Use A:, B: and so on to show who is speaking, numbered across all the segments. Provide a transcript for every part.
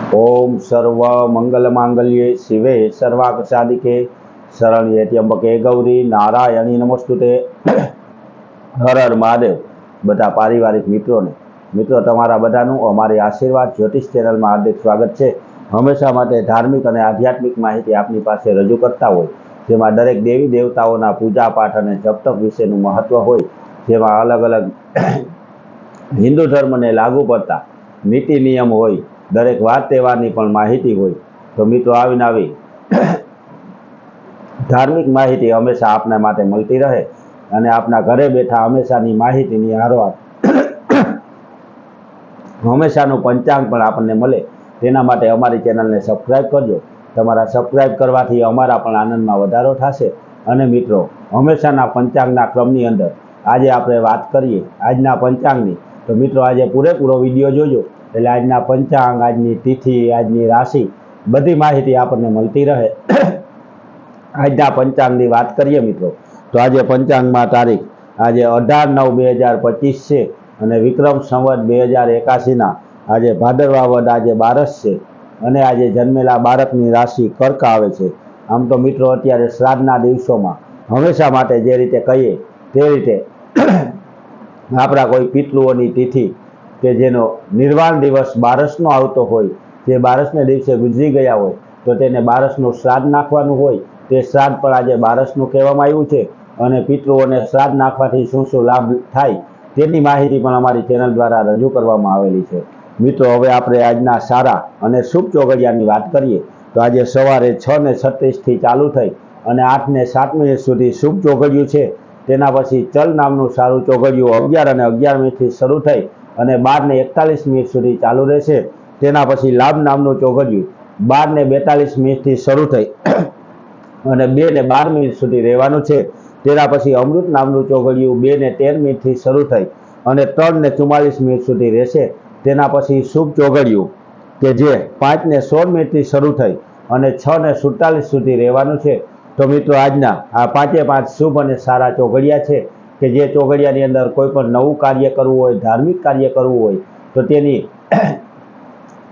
A: ओम सर्व मंगल मांगल्ये शिवे सर्वार्थ साधिके शरण्ये त्र्यंबके गौरी नारायणी नमस्तुते। हर हर महादेव। बधा पारिवारिक मित्रों तमारा बधानुं अमारी आशीर्वाद ज्योतिष चेनल में हार्दिक स्वागत है। हमेशा माटे धार्मिक और आध्यात्मिक माहिती आपनी पासे रजू करता होय, जेमां दरेक देवी देवताओना पूजा पाठ और जप तप विशेनुं महत्व होय, जेमां अलग अलग हिंदू धर्म ने लागू पड़ता नीति नियम होय, दरेक वार तहेवारनी पण माहिती होय। तो मित्रों आवीने आवी धार्मिक माहिती हमेशा आपना माटे मळती रहे अने आपना घरे बैठा हमेशानी माहितीनी हारोहार हमेशानुं पंचांग पण आपने मळे तेना माटे अमारी चेनलने सब्सक्राइब करजो। तमारा सब्सक्राइब करवाथी अमारा पण आनंदमां वधारो थशे। अने मित्रों हमेशाना पंचांगना क्रमनी अंदर आजे आपणे वात करीए आजना पंचांगनी। तो मित्रों आज पूरेपूरो विडियो जोजो एटले आजना पंचांग, आजनी तिथि, आजनी राशि बधी माहिती आपने मळती रहे। आजना पंचांगनी वात करीए मित्रों तो आज पंचांग में तारीख आज 18/9/2025 है अने विक्रम संवत 2081 ना आज भादरवा वद आज 12 है अने आज जन्मेला बाळकनी राशि कर्क आवे छे। आम तो मित्रों अत्यारे श्राद्धना दिवसोमां हमेशा माटे जे रीते कहीए ते रीते आपणा कोई पितृओनी तिथि के जेनो निर्वाण दिवस बारसनो आवतो होय, जे बारसने दिवसे गुजरी गया होय तो तेने बारसनुं श्राद्ध नाखवानुं होय। ते श्राद्ध पण आज बारसनुं कहेवामां आव्युं छे अने पितृओने श्राद्ध नाखवाथी शुं शुं लाभ थाय तेनी माहिती पण अमारी चेनल द्वारा रजू करवामां आवेली छे। मित्रों हवे आपणे आजना सारा अने शुभ चोघडियानी वात करीए तो आज सवारे 6:36 थी चालू थई अने 8:07 सुधी शुभ चोघडियुं छे। तेना पछी चल नामनुं सारूं चोघडियुं 11:11 थी शरू थई अने 12:41 सुधी चालू रहेशे। तेना पछी लाभ नामनुं चोघडियुं 12:42 थी शरू थई अने 2:12 सुधी रहेवानुं छे। तेना पछी अमृत नामनुं चोघडियुं 2:13 थी शरू थई अने 3:44 सुधी रहेशे। तेना पछी शुभ चोघडियुं के जे 5:16 थी शरू थई अने 6:47 सुधी रहेवानुं छे। तो मित्रों आजना आ 5 शुभ अने सारा चोघडिया छे के जे चोघडियानी अंदर कोई पण नवुं कार्य करवुं होय, धार्मिक कार्य करवुं होय तो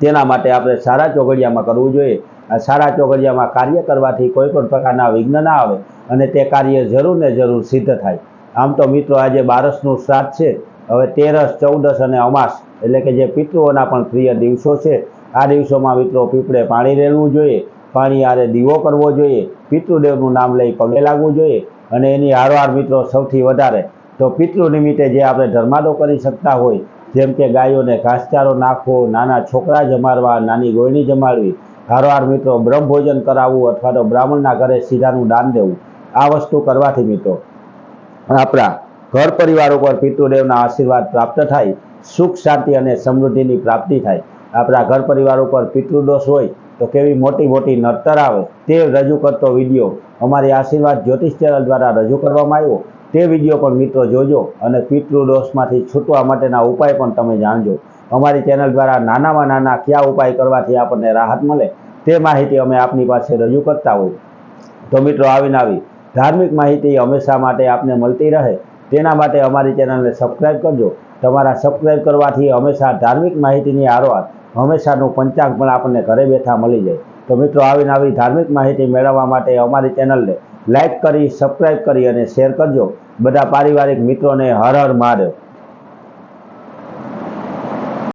A: तेना माटे आपणे सारा चोघडियामां करवुं जोईए। आ सारा चोघडियामां कार्य करवाथी कोई पण प्रकारना विघ्न ना आवे अने ते कार्य जरूर ने जरूर सिद्ध थाय। आम तो मित्रों आज बारसनुं श्राद्ध छे। हवे 13, 14 अने अमास एटले के जे पितृओना पण प्रिय दिवसो छे। आ दिवसोमां मित्रों पीपळे पाणी रेड़वुं जोईए, पाणी हारे दीवो करवो जोईए, पितृदेवनुं नाम लई पगे लागवुं जोईए अने एनी हारोहार मित्रों सौथी वधारे तो पितृ निमित्ते जे आपणे धर्मादो करी शकता होय, जेम के गायोने घासचारो नाखवो, नाना छोकरा जमाडवा, नानी गोयणी जमाडवी, हारोहार मित्रों ब्रह्म भोजन करावવું अथवा तो ब्राह्मणना घरे सीधानुं दान देवुं, आ वस्तु करवाथी मित्रों आपणा घर परिवार पर पितृदेवना आशीर्वाद प्राप्त थाय, सुख शांति अने समृद्धिनी प्राप्ति थाय। आपणा घर परिवार पर पितृदोष होय तो केवी मोटी मोटी नड़तर आवे ते रजू करतो विडियो अमारी आशीर्वाद ज्योतिष चेनल द्वारा रजू करवामां आव्यो। ते विडियो पण मित्रों जोजो अने पितृदोषमांथी छूटवा माटेना उपाय पण तमे जाणजो। अमारी चेनल द्वारा नानामां नाना क्या उपाय करवाथी आपणे राहत मळे ते माहिती अमे आपनी पासे रजू करता होय। तो मित्रों आवीने आवी धार्मिक माहिती हमेशा माटे आपने मळती रहे तेना माटे अमारी चेनलने सब्सक्राइब करजो। तमारा सब्सक्राइब करवाथी हमेशा धार्मिक माहितीनी हारोहार हमेशानुं पंचांग पण आपणे घरे बैठा मळी जाय। तो मित्रों आवीने आवी धार्मिक माहिती मेळववा माटे अमारी चेनलने लाइक करी, सब्सक्राइब करी अने शेर करजो। बधा पारिवारिक मित्रों ने हर हर महादेव।